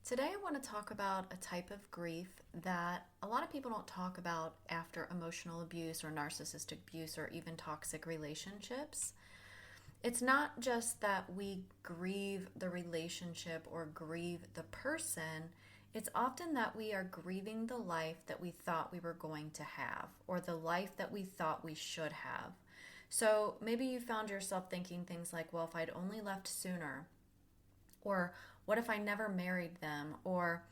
Today, I want to talk about a type of grief that a lot of people don't talk about after emotional abuse or narcissistic abuse or even toxic relationships. It's not just that we grieve the relationship or grieve the person, it's often that we are grieving the life that we thought we were going to have or the life that we thought we should have. So maybe you found yourself thinking things like, well, if I'd only left sooner, or what if I never married them? Or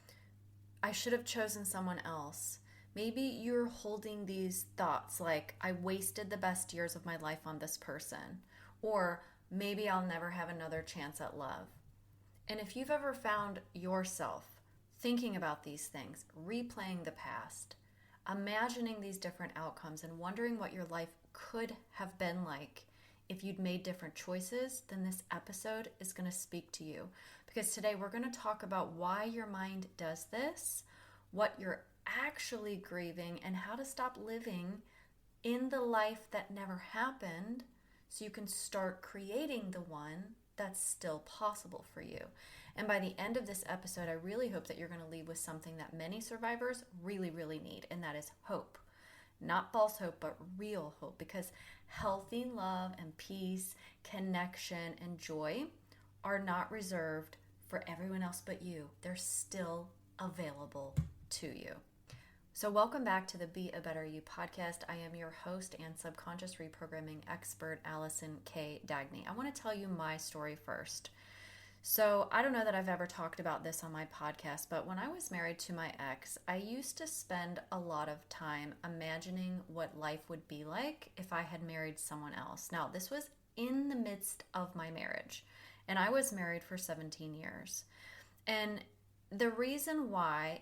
I should have chosen someone else. Maybe you're holding these thoughts like, I wasted the best years of my life on this person. Or maybe I'll never have another chance at love. And if you've ever found yourself thinking about these things, replaying the past, imagining these different outcomes, and wondering what your life could have been like if you'd made different choices, then this episode is going to speak to you. Because today we're going to talk about why your mind does this, what you're actually grieving, and how to stop living in the life that never happened so you can start creating the one that's still possible for you. And by the end of this episode, I really hope that you're going to leave with something that many survivors really, really need, and that is hope. Not false hope, but real hope, because healthy love and peace, connection, and joy are not reserved for everyone else but you. They're still available to you. So welcome back to the Be a Better You podcast. I am your host and subconscious reprogramming expert, Allison K. Dagny. I want to tell you my story first. So I don't know that I've ever talked about this on my podcast, but when I was married to my ex, I used to spend a lot of time imagining what life would be like if I had married someone else. Now, this was in the midst of my marriage, and I was married for 17 years. And the reason why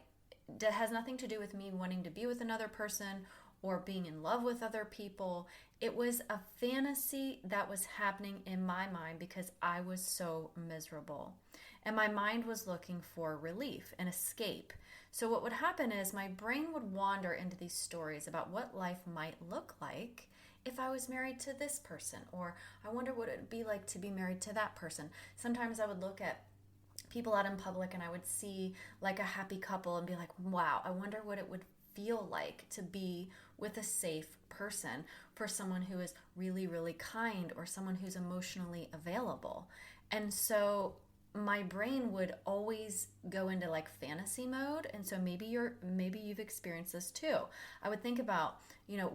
that has nothing to do with me wanting to be with another person or being in love with other people. It was a fantasy that was happening in my mind because I was so miserable. And my mind was looking for relief and escape. So what would happen is my brain would wander into these stories about what life might look like if I was married to this person, or I wonder what it would be like to be married to that person. Sometimes I would look at people out in public and I would see like a happy couple and be like, wow, I wonder what it would feel like to be with a safe person, for someone who is really, really kind, or someone who's emotionally available. And so my brain would always go into like fantasy mode. And so maybe you've experienced this too. I would think about,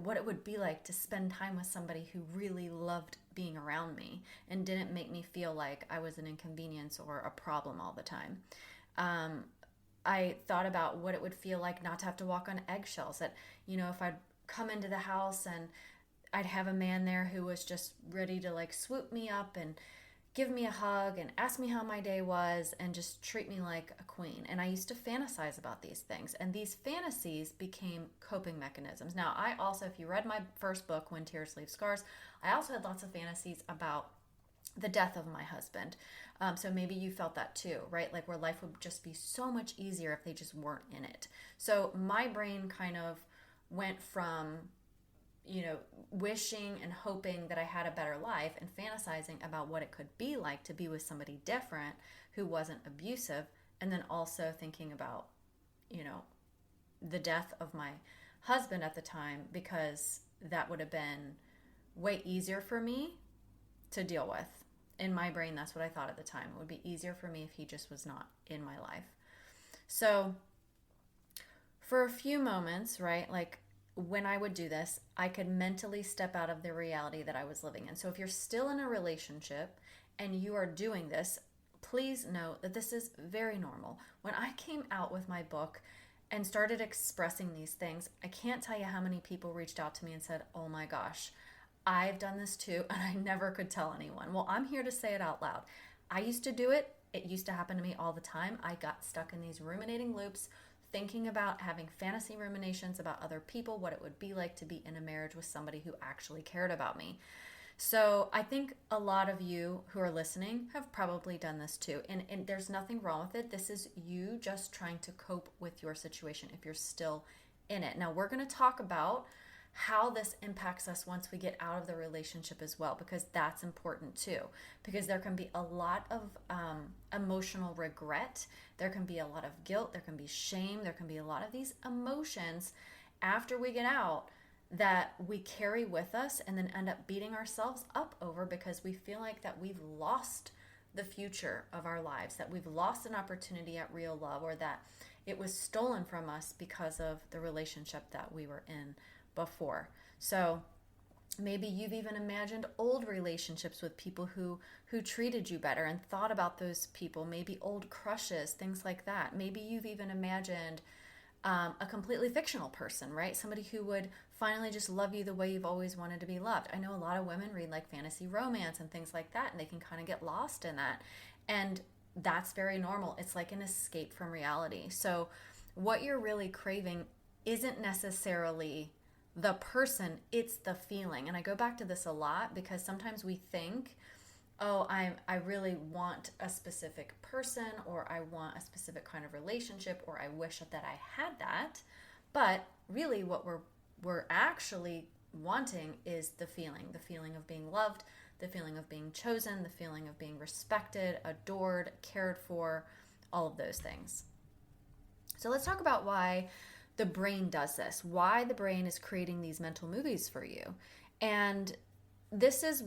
what it would be like to spend time with somebody who really loved being around me and didn't make me feel like I was an inconvenience or a problem all the time. I thought about what it would feel like not to have to walk on eggshells, that, if I'd come into the house and I'd have a man there who was just ready to like swoop me up and give me a hug and ask me how my day was and just treat me like a queen. And I used to fantasize about these things, and these fantasies became coping mechanisms. Now, I also, if you read my first book, When Tears Leave Scars, I also had lots of fantasies about the death of my husband. So maybe you felt that too, right? Like where life would just be so much easier if they just weren't in it. So my brain kind of went from, wishing and hoping that I had a better life and fantasizing about what it could be like to be with somebody different who wasn't abusive. And then also thinking about, the death of my husband at the time, because that would have been way easier for me to deal with. In my brain, that's what I thought at the time. It would be easier for me if he just was not in my life. So for a few moments, right, like when I would do this, I could mentally step out of the reality that I was living in. So if you're still in a relationship and you are doing this, please know that this is very normal. When I came out with my book and started expressing these things, I can't tell you how many people reached out to me and said, oh my gosh, I've done this too, and I never could tell anyone. Well, I'm here to say it out loud. I used to do it. It used to happen to me all the time. I got stuck in these ruminating loops, thinking about having fantasy ruminations about other people, what it would be like to be in a marriage with somebody who actually cared about me. So I think a lot of you who are listening have probably done this too. And there's nothing wrong with it. This is you just trying to cope with your situation if you're still in it. Now we're going to talk about how this impacts us once we get out of the relationship as well, because that's important too. Because there can be a lot of emotional regret, there can be a lot of guilt, there can be shame, there can be a lot of these emotions after we get out that we carry with us and then end up beating ourselves up over because we feel like that we've lost the future of our lives, that we've lost an opportunity at real love, or that it was stolen from us because of the relationship that we were in before. So maybe you've even imagined old relationships with people who treated you better and thought about those people, maybe old crushes, things like that. Maybe you've even imagined a completely fictional person, right? Somebody who would finally just love you the way you've always wanted to be loved. I know a lot of women read like fantasy romance and things like that, and they can kind of get lost in that. And that's very normal. It's like an escape from reality. So what you're really craving isn't necessarily the person, it's the feeling. And I go back to this a lot because sometimes we think, oh, I really want a specific person, or I want a specific kind of relationship, or I wish that I had that. But really what we're actually wanting is the feeling of being loved, the feeling of being chosen, the feeling of being respected, adored, cared for, all of those things. So let's talk about why the brain does this, why the brain is creating these mental movies for you. And this is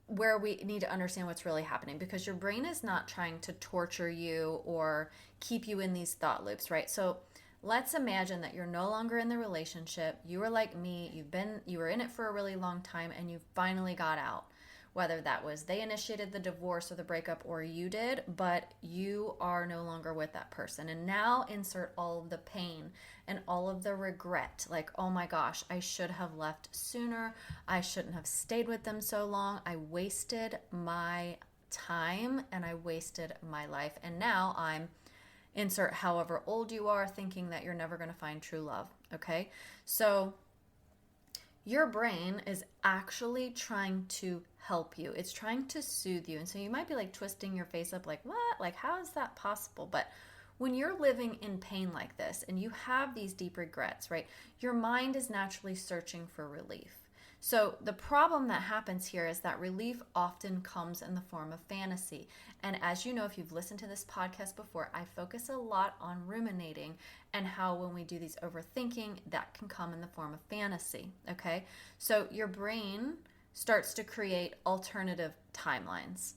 where we need to understand what's really happening, because your brain is not trying to torture you or keep you in these thought loops, right? So let's imagine that you're no longer in the relationship. You were like me, you were in it for a really long time, and you finally got out. Whether that was they initiated the divorce or the breakup, or you did, but you are no longer with that person. And now insert all of the pain and all of the regret. Like, oh my gosh, I should have left sooner. I shouldn't have stayed with them so long. I wasted my time and I wasted my life. And now I'm, insert however old you are, thinking that you're never going to find true love. Okay? So your brain is actually trying to help you. It's trying to soothe you. And so you might be like twisting your face up like, what? Like, how is that possible? But when you're living in pain like this and you have these deep regrets, right, your mind is naturally searching for relief. So the problem that happens here is that relief often comes in the form of fantasy. And as you know, if you've listened to this podcast before, I focus a lot on ruminating and how when we do these overthinking, that can come in the form of fantasy, okay? So your brain starts to create alternative timelines.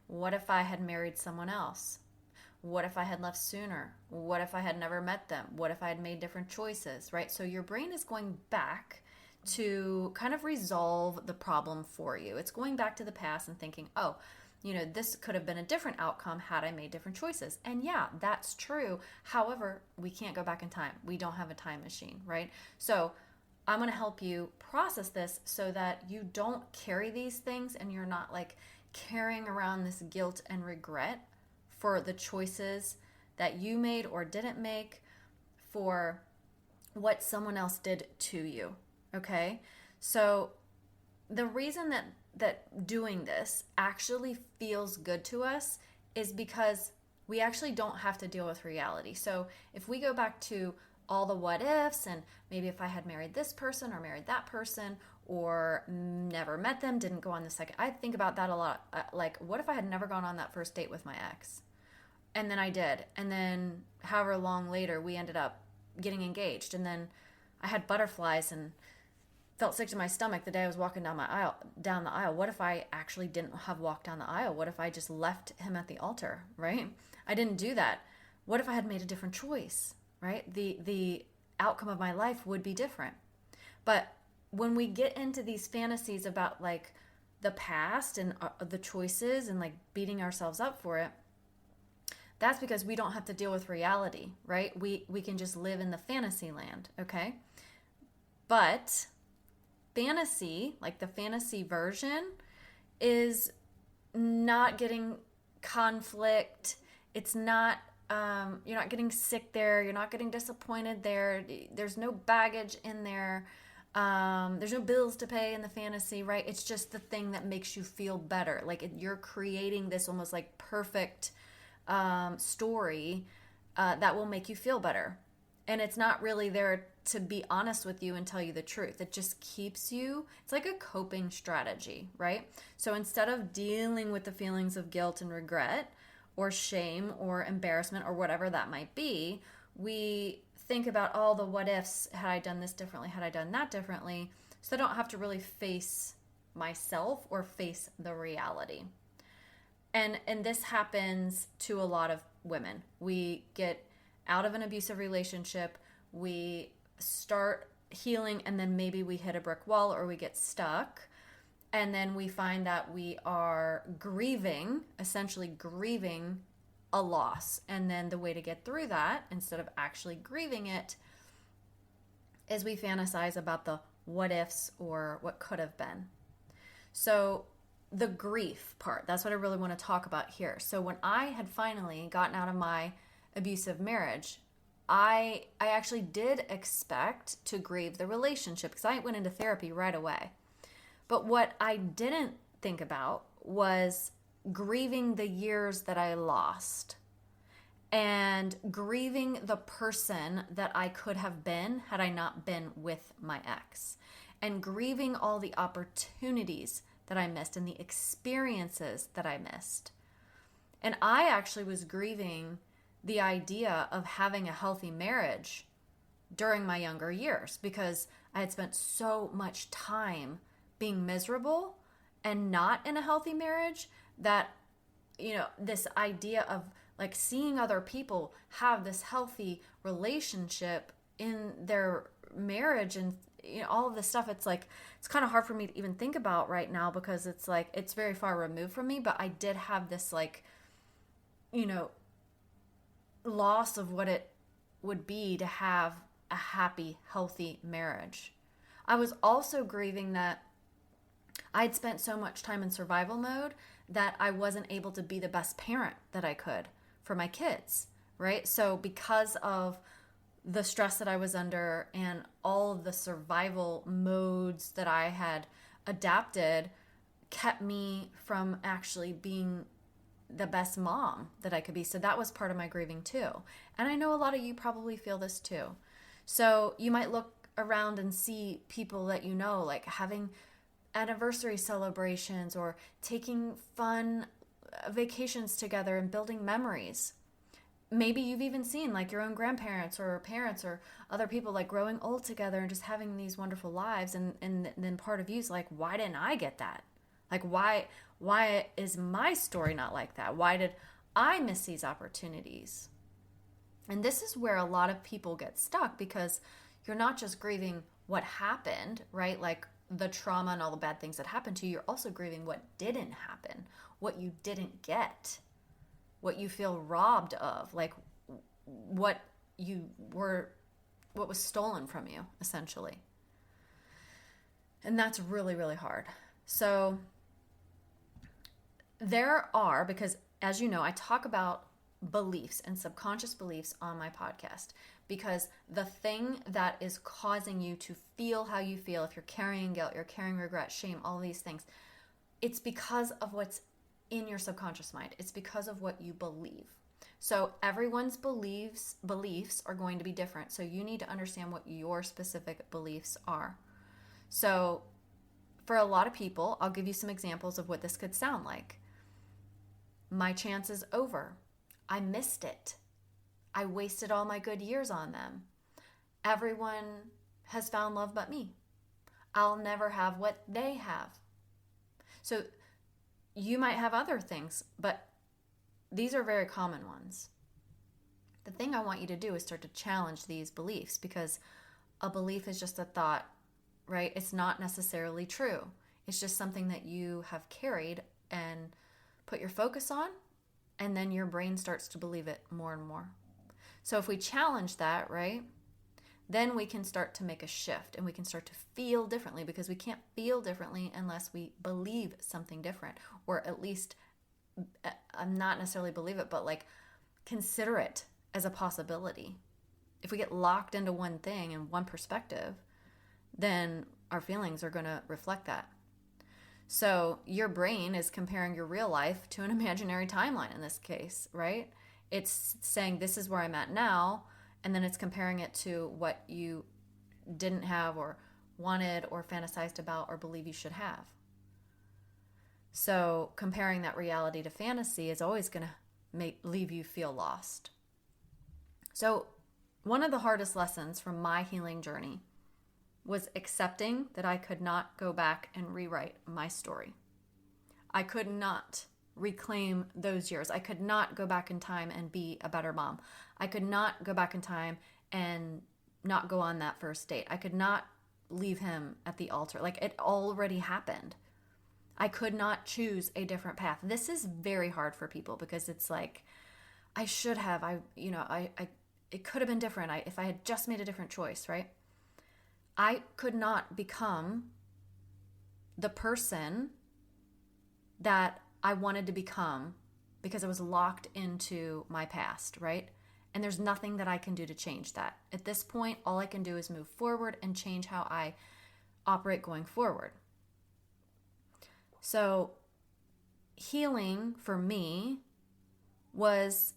What if I had married someone else? What if I had left sooner? What if I had never met them? What if I had made different choices, right? So your brain is going back to kind of resolve the problem for you. It's going back to the past and thinking, oh, you know, this could have been a different outcome had I made different choices. And yeah, that's true. However, we can't go back in time. We don't have a time machine, right? So I'm going to help you process this so that you don't carry these things and you're not like carrying around this guilt and regret for the choices that you made or didn't make, for what someone else did to you. Okay? So the reason that doing this actually feels good to us is because we actually don't have to deal with reality. So if we go back to all the what ifs, and maybe if I had married this person or married that person or never met them, didn't go on the second, I think about that a lot. Like, what if I had never gone on that first date with my ex? And then I did. And then however long later, we ended up getting engaged. And then I had butterflies and felt sick to my stomach the day I was walking down the aisle. What if I actually didn't have walked down the aisle? What if I just left him at the altar, right? I didn't do that. What if I had made a different choice, right? The outcome of my life would be different. But when we get into these fantasies about like the past and the choices and like beating ourselves up for it, that's because we don't have to deal with reality, right? We can just live in the fantasy land, okay? But fantasy, like the fantasy version, is not getting conflict. It's not, you're not getting sick there. You're not getting disappointed there. There's no baggage in there. There's no bills to pay in the fantasy, right? It's just the thing that makes you feel better. Like you're creating this almost like perfect story that will make you feel better. And it's not really there to be honest with you and tell you the truth. It just keeps you, it's like a coping strategy, right? So instead of dealing with the feelings of guilt and regret or shame or embarrassment or whatever that might be, we think about all the what ifs. Had I done this differently? Had I done that differently? So I don't have to really face myself or face the reality. And this happens to a lot of women. We get out of an abusive relationship, we start healing, and then maybe we hit a brick wall or we get stuck. And then we find that we are grieving, essentially grieving a loss. And then the way to get through that, instead of actually grieving it, is we fantasize about the what ifs or what could have been. So the grief part, that's what I really want to talk about here. So when I had finally gotten out of my abusive marriage, I actually did expect to grieve the relationship because I went into therapy right away. But what I didn't think about was grieving the years that I lost and grieving the person that I could have been had I not been with my ex, and grieving all the opportunities that I missed and the experiences that I missed. And I actually was grieving the idea of having a healthy marriage during my younger years because I had spent so much time being miserable and not in a healthy marriage that, this idea of like seeing other people have this healthy relationship in their marriage and all of this stuff, it's like, it's kind of hard for me to even think about right now because it's like, it's very far removed from me, but I did have this like, loss of what it would be to have a happy, healthy marriage. I was also grieving that I'd spent so much time in survival mode that I wasn't able to be the best parent that I could for my kids, right? So because of the stress that I was under and all of the survival modes that I had adapted kept me from actually being the best mom that I could be. So that was part of my grieving too. And I know a lot of you probably feel this too. So you might look around and see people that you know, like having anniversary celebrations or taking fun vacations together and building memories. Maybe you've even seen like your own grandparents or parents or other people like growing old together and just having these wonderful lives. And then part of you is like, why didn't I get that? Like, why is my story not like that? Why did I miss these opportunities? And this is where a lot of people get stuck because you're not just grieving what happened, right? Like the trauma and all the bad things that happened to you. You're also grieving what didn't happen, what you didn't get, what you feel robbed of, like what was stolen from you, essentially. And that's really, really hard. So because as you know, I talk about beliefs and subconscious beliefs on my podcast because the thing that is causing you to feel how you feel, if you're carrying guilt, you're carrying regret, shame, all these things, it's because of what's in your subconscious mind. It's because of what you believe. So everyone's beliefs are going to be different. So you need to understand what your specific beliefs are. So for a lot of people, I'll give you some examples of what this could sound like. My chance is over. I missed it. I wasted all my good years on them. Everyone has found love but me. I'll never have what they have. So you might have other things, but these are very common ones. The thing I want you to do is start to challenge these beliefs because a belief is just a thought, right? It's not necessarily true. It's just something that you have carried and put your focus on, and then your brain starts to believe it more and more. So if we challenge that, right, then we can start to make a shift and we can start to feel differently because we can't feel differently unless we believe something different, or at least not necessarily believe it, but like consider it as a possibility. If we get locked into one thing and one perspective, then our feelings are going to reflect that. So your brain is comparing your real life to an imaginary timeline in this case, right? It's saying this is where I'm at now, And then it's comparing it to what you didn't have or wanted or fantasized about or believe you should have. So comparing that reality to fantasy is always going to leave you feel lost. So one of the hardest lessons from my healing journey was accepting that I could not go back and rewrite my story. I could not reclaim those years. I could not go back in time and be a better mom. I could not go back in time and not go on that first date. I could not leave him at the altar. Like, it already happened. I could not choose a different path. This is very hard for people because it's like, I should have, it could have been different. If I had just made a different choice, right? I could not become the person that I wanted to become because I was locked into my past, right? And there's nothing that I can do to change that. At this point, all I can do is move forward and change how I operate going forward. So healing for me was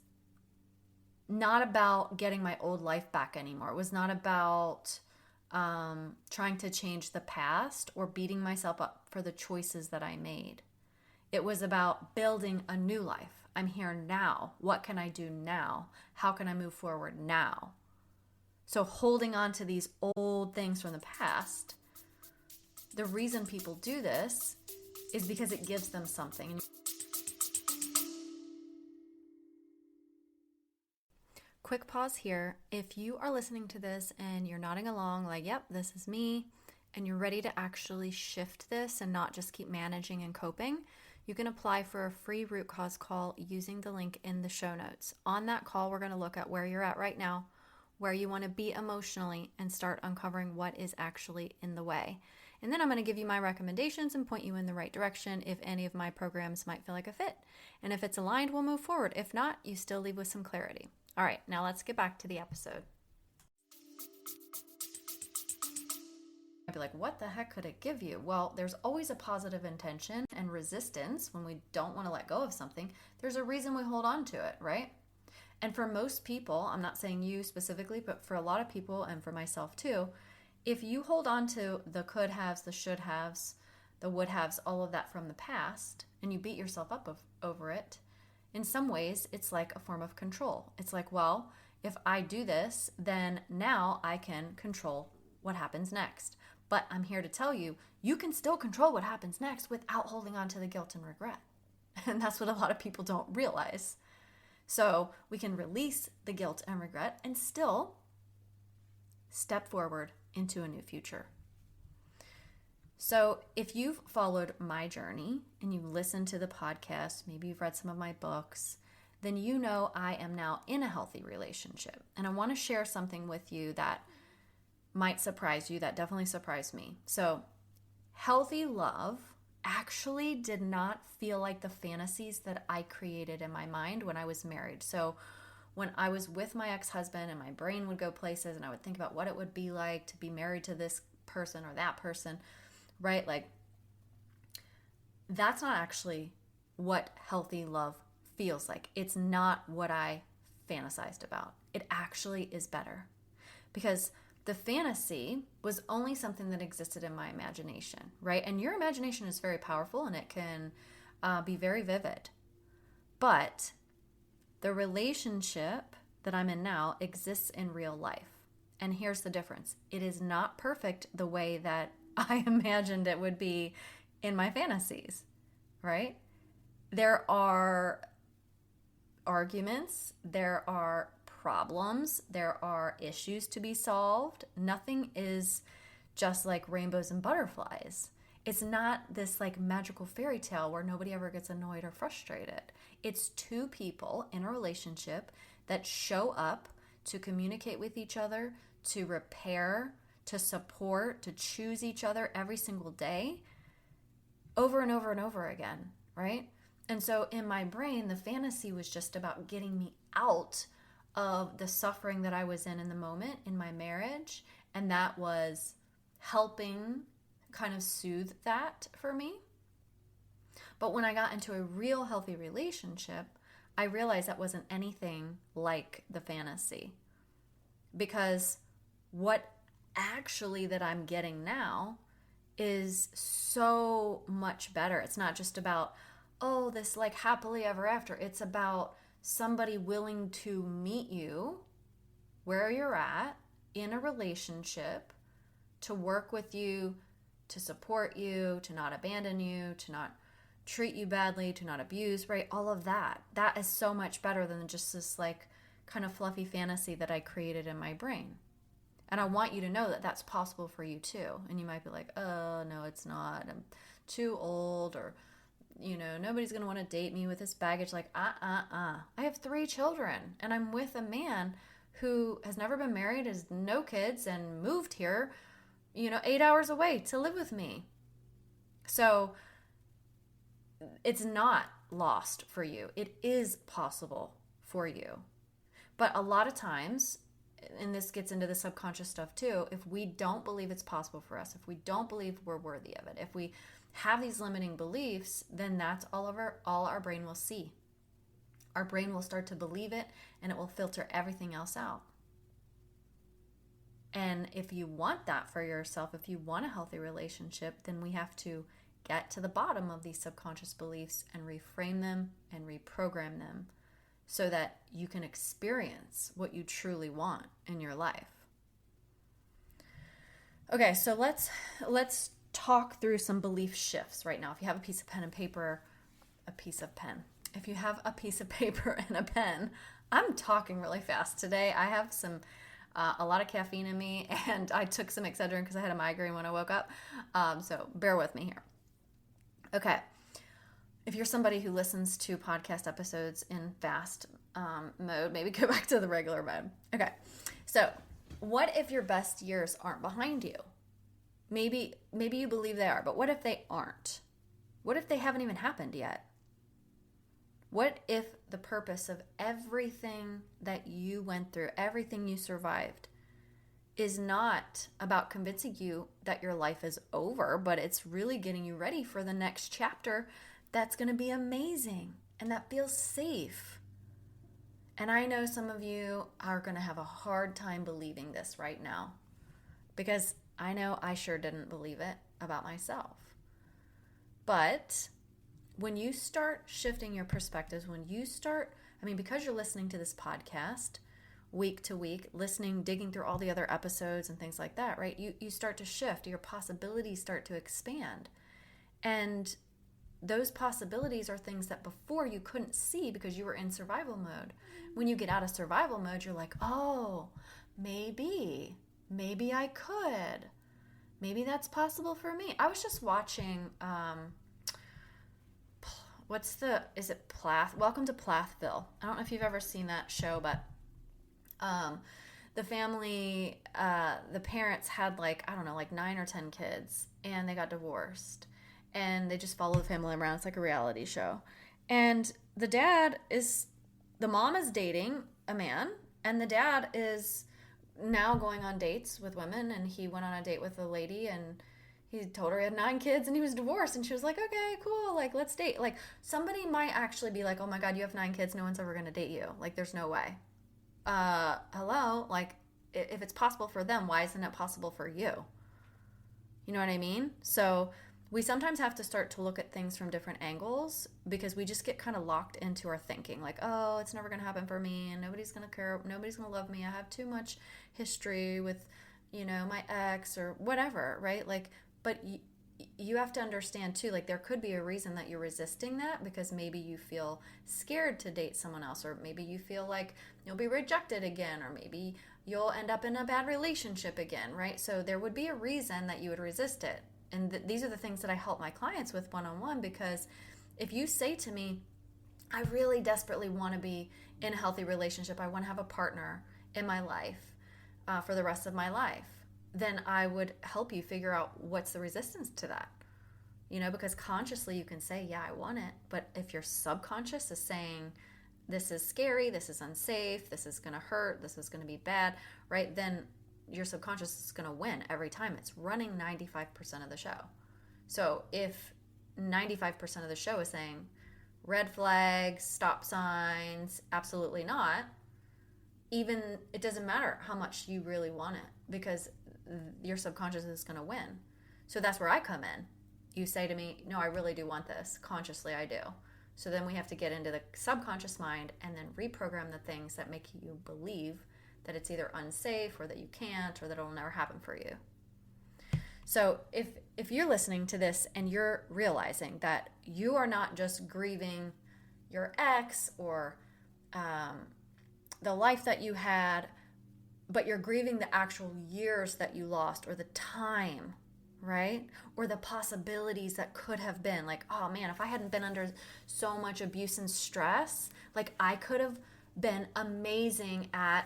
not about getting my old life back anymore. It was not about trying to change the past or beating myself up for the choices that I made. It was about building a new life. I'm here now. What can I do now? How can I move forward now? So holding on to these old things from the past, the reason people do this is because it gives them something. Quick pause here. If you are listening to this and you're nodding along like, yep, this is me, and you're ready to actually shift this and not just keep managing and coping, you can apply for a free root cause call using the link in the show notes. On that call, we're going to look at where you're at right now, where you want to be emotionally, and start uncovering what is actually in the way. And then I'm going to give you my recommendations and point you in the right direction if any of my programs might feel like a fit. And if it's aligned, we'll move forward. If not, you still leave with some clarity. All right, now let's get back to the episode. I'd be like, what the heck could it give you? Well, there's always a positive intention and resistance when we don't want to let go of something. There's a reason we hold on to it, right? And for most people, I'm not saying you specifically, but for a lot of people and for myself too, if you hold on to the could haves, the should haves, the would haves, all of that from the past, and you beat yourself up over it, in some ways, it's like a form of control. It's like, well, if I do this, then now I can control what happens next. But I'm here to tell you, you can still control what happens next without holding on to the guilt and regret. And that's what a lot of people don't realize. So we can release the guilt and regret and still step forward into a new future. So if you've followed my journey and you listened to the podcast, maybe you've read some of my books, then you know I am now in a healthy relationship. And I want to share something with you that might surprise you, that definitely surprised me. So healthy love actually did not feel like the fantasies that I created in my mind when I was married. So when I was with my ex-husband and my brain would go places and I would think about what it would be like to be married to this person or that person, right? Like, that's not actually what healthy love feels like. It's not what I fantasized about. It actually is better because the fantasy was only something that existed in my imagination, right? And your imagination is very powerful and it can be very vivid. But the relationship that I'm in now exists in real life. And here's the difference. It is not perfect the way that I imagined it would be in my fantasies, right? There are arguments, there are problems, there are issues to be solved. Nothing is just like rainbows and butterflies. It's not this like magical fairy tale where nobody ever gets annoyed or frustrated. It's two people in a relationship that show up to communicate with each other, to repair, to support, to choose each other every single day, over and over and over again, right? And so in my brain, the fantasy was just about getting me out of the suffering that I was in the moment in my marriage, and that was helping kind of soothe that for me. But when I got into a real healthy relationship, I realized that wasn't anything like the fantasy. because what actually that I'm getting now is so much better. It's not just about, oh, this like happily ever after. It's about somebody willing to meet you where you're at in a relationship, to work with you, to support you, to not abandon you, to not treat you badly, to not abuse, right? All of that. That is so much better than just this like kind of fluffy fantasy that I created in my brain. And I want you to know that that's possible for you too. And you might be like, oh, no, it's not. I'm too old, or, nobody's going to want to date me with this baggage. Like, I have 3 children, and I'm with a man who has never been married, has no kids, and moved here, 8 hours away to live with me. So it's not lost for you. It is possible for you. But a lot of times, and this gets into the subconscious stuff too, if we don't believe it's possible for us, if we don't believe we're worthy of it, if we have these limiting beliefs, then that's all our brain will see. Our brain will start to believe it, and it will filter everything else out. And if you want that for yourself, if you want a healthy relationship, then we have to get to the bottom of these subconscious beliefs and reframe them and reprogram them so that you can experience what you truly want in your life. Okay, so let's talk through some belief shifts right now. If you have a piece of pen and paper, a piece of pen. If you have a piece of paper and a pen, I'm talking really fast today. I have a lot of caffeine in me, and I took some Excedrin because I had a migraine when I woke up. So bear with me here. Okay. If you're somebody who listens to podcast episodes in fast mode, maybe go back to the regular mode. Okay. So what if your best years aren't behind you? Maybe you believe they are, but what if they aren't? What if they haven't even happened yet? What if the purpose of everything that you went through, everything you survived, is not about convincing you that your life is over, but it's really getting you ready for the next chapter that's going to be amazing and that feels safe? And I know some of you are going to have a hard time believing this right now, because I know I sure didn't believe it about myself. But when you start shifting your perspectives, because you're listening to this podcast week to week, digging through all the other episodes and things like that, right? You start to shift, your possibilities start to expand. And those possibilities are things that before you couldn't see because you were in survival mode. When you get out of survival mode, you're like, oh, maybe I could. Maybe that's possible for me. I was just watching, Welcome to Plathville. I don't know if you've ever seen that show, but the family, the parents had 9 or 10 kids, and they got divorced. And they just follow the family around. It's like a reality show. And the mom is dating a man, and the dad is now going on dates with women. And he went on a date with a lady, and he told her he had 9 kids and he was divorced. And she was like, okay, cool. Let's date. Somebody might actually be like, oh my God, you have 9 kids. No one's ever going to date you. There's no way. Hello? If it's possible for them, why isn't it possible for you? You know what I mean? So we sometimes have to start to look at things from different angles, because we just get kind of locked into our thinking. Oh, it's never going to happen for me, and nobody's going to care. Nobody's going to love me. I have too much history with, my ex or whatever, right? But you have to understand too, there could be a reason that you're resisting that, because maybe you feel scared to date someone else, or maybe you feel like you'll be rejected again, or maybe you'll end up in a bad relationship again, right? So there would be a reason that you would resist it. And these are the things that I help my clients with one-on-one, because if you say to me, I really desperately want to be in a healthy relationship, I want to have a partner in my life for the rest of my life, then I would help you figure out what's the resistance to that. Because consciously you can say, yeah, I want it. But if your subconscious is saying, this is scary, this is unsafe, this is going to hurt, this is going to be bad, right? Then your subconscious is going to win every time. It's running 95% of the show. So if 95% of the show is saying red flags, stop signs, absolutely not, even it doesn't matter how much you really want it, because your subconscious is going to win. So that's where I come in. You say to me, no, I really do want this. Consciously, I do. So then we have to get into the subconscious mind and then reprogram the things that make you believe that it's either unsafe or that you can't or that it'll never happen for you. So if you're listening to this and you're realizing that you are not just grieving your ex or the life that you had, but you're grieving the actual years that you lost or the time, right? Or the possibilities that could have been. Like, oh man, if I hadn't been under so much abuse and stress, like I could have been amazing at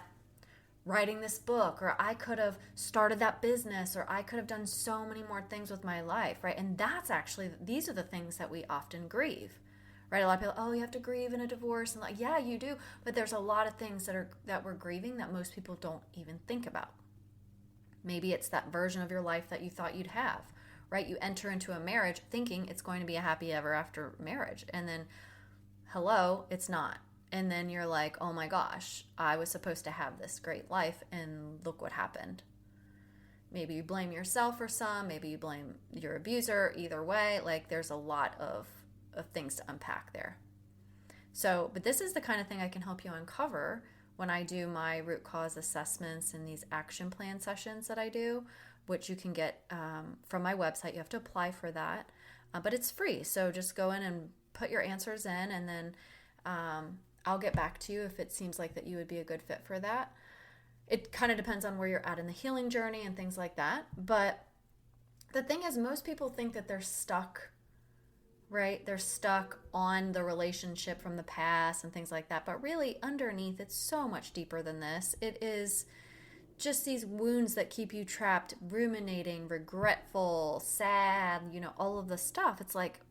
writing this book, or I could have started that business, or I could have done so many more things with my life, right? And that's actually, these are the things that we often grieve, right? A lot of people, oh, you have to grieve in a divorce. And like, yeah, you do. But there's a lot of things that we're grieving that most people don't even think about. Maybe it's that version of your life that you thought you'd have, right? You enter into a marriage thinking it's going to be a happy ever after marriage. And then, hello, it's not. And then you're like, oh my gosh, I was supposed to have this great life and look what happened. Maybe you blame yourself for some, maybe you blame your abuser. Either way, like there's a lot of things to unpack there. So, but this is the kind of thing I can help you uncover when I do my root cause assessments and these action plan sessions that I do, which you can get from my website. You have to apply for that, but it's free. So just go in and put your answers in, and then I'll get back to you if it seems like that you would be a good fit for that. It kind of depends on where you're at in the healing journey and things like that. But the thing is, most people think that they're stuck, right? They're stuck on the relationship from the past and things like that. But really, underneath, it's so much deeper than this. It is just these wounds that keep you trapped, ruminating, regretful, sad, all of the stuff. It's like,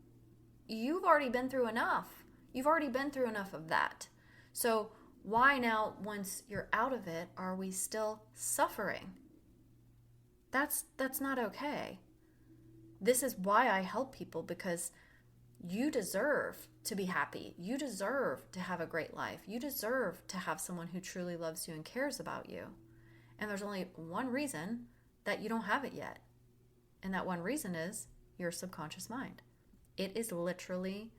you've already been through enough. You've already been through enough of that. So why now, once you're out of it, are we still suffering? That's not okay. This is why I help people, because you deserve to be happy. You deserve to have a great life. You deserve to have someone who truly loves you and cares about you. And there's only one reason that you don't have it yet. And that one reason is your subconscious mind. It is literally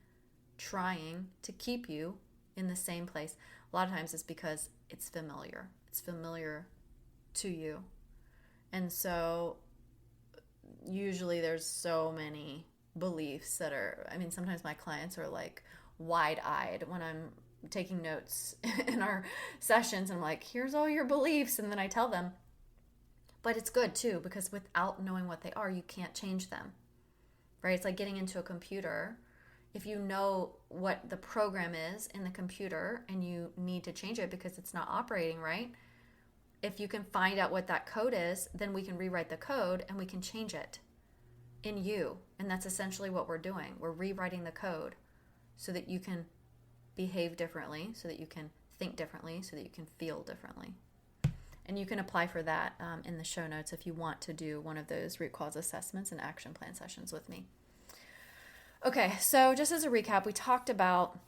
trying to keep you in the same place. A lot of times it's because it's familiar. It's familiar to you. And so usually there's so many beliefs that are, sometimes my clients are like wide-eyed when I'm taking notes in our sessions. I'm like, here's all your beliefs. And then I tell them. But it's good too, because without knowing what they are, you can't change them, right? It's like getting into a computer. If you know what the program is in the computer and you need to change it because it's not operating right, if you can find out what that code is, then we can rewrite the code and we can change it in you. And that's essentially what we're doing. We're rewriting the code so that you can behave differently, so that you can think differently, so that you can feel differently. And you can apply for that in the show notes if you want to do one of those root cause assessments and action plan sessions with me. Okay, so just as a recap, we talked about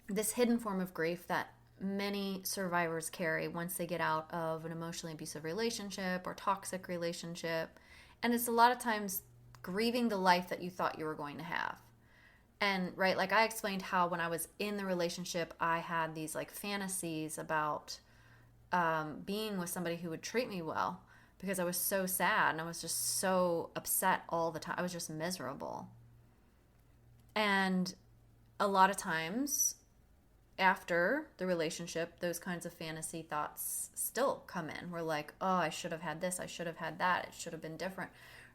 this hidden form of grief that many survivors carry once they get out of an emotionally abusive relationship or toxic relationship. And it's a lot of times grieving the life that you thought you were going to have. And right, like I explained how when I was in the relationship, I had these like fantasies about being with somebody who would treat me well, because I was so sad and I was just so upset all the time. I was just miserable. And a lot of times after the relationship, those kinds of fantasy thoughts still come in. We're like, oh, I should have had this. I should have had that. It should have been different,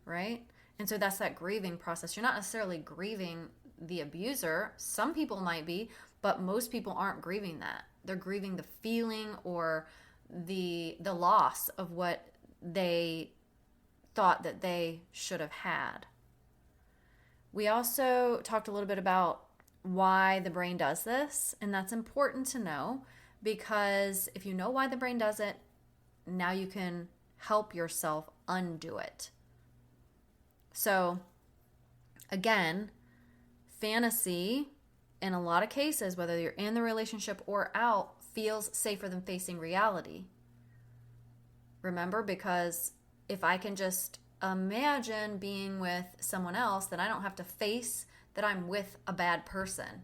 right? And so that's that grieving process. You're not necessarily grieving the abuser. Some people might be, but most people aren't grieving that. They're grieving the feeling or the loss of what they thought that they should have had. We also talked a little bit about why the brain does this, and that's important to know, because if you know why the brain does it, now you can help yourself undo it. So again, fantasy, in a lot of cases, whether you're in the relationship or out, feels safer than facing reality. Remember, because if I can just imagine being with someone else, then I don't have to face that I'm with a bad person.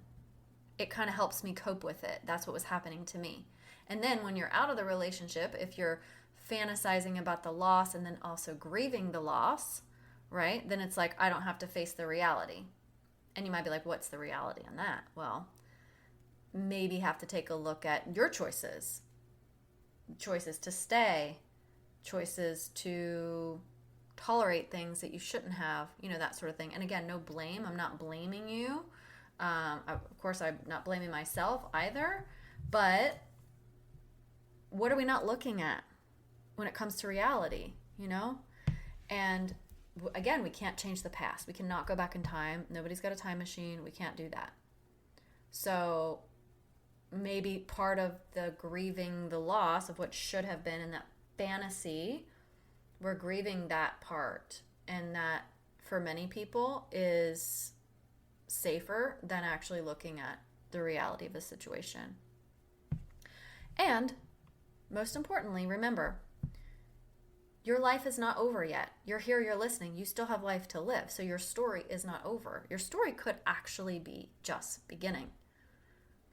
It kind of helps me cope with it. That's what was happening to me. And then when you're out of the relationship, if you're fantasizing about the loss and then also grieving the loss, right? Then it's like, I don't have to face the reality. And you might be like, what's the reality on that? Well, maybe have to take a look at your choices. Choices to stay, choices to tolerate things that you shouldn't have, that sort of thing. And again, no blame. I'm not blaming you. Of course, I'm not blaming myself either. But what are we not looking at when it comes to reality, And again, we can't change the past. We cannot go back in time. Nobody's got a time machine. We can't do that. So maybe part of the grieving the loss of what should have been in that fantasy, we're grieving that part. And that, for many people, is safer than actually looking at the reality of the situation. And most importantly, remember, your life is not over yet. You're here, you're listening. You still have life to live. So your story is not over. Your story could actually be just beginning,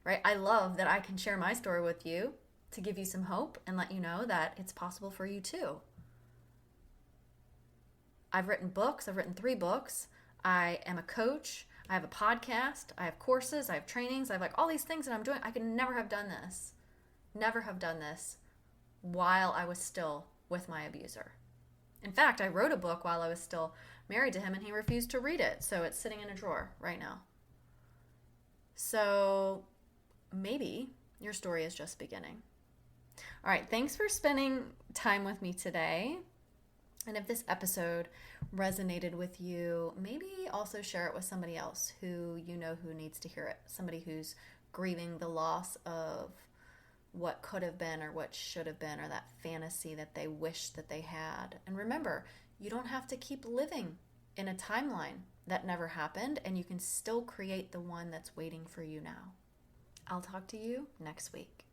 right? I love that I can share my story with you to give you some hope and let you know that it's possible for you too. I've written books. I've written 3 books. I am a coach. I have a podcast. I have courses. I have trainings. I have all these things that I'm doing. I could never have done this. Never have done this while I was still with my abuser. In fact, I wrote a book while I was still married to him and he refused to read it. So it's sitting in a drawer right now. So maybe your story is just beginning. All right. Thanks for spending time with me today. And if this episode resonated with you, maybe also share it with somebody else who who needs to hear it. Somebody who's grieving the loss of what could have been or what should have been, or that fantasy that they wish that they had. And remember, you don't have to keep living in a timeline that never happened, and you can still create the one that's waiting for you now. I'll talk to you next week.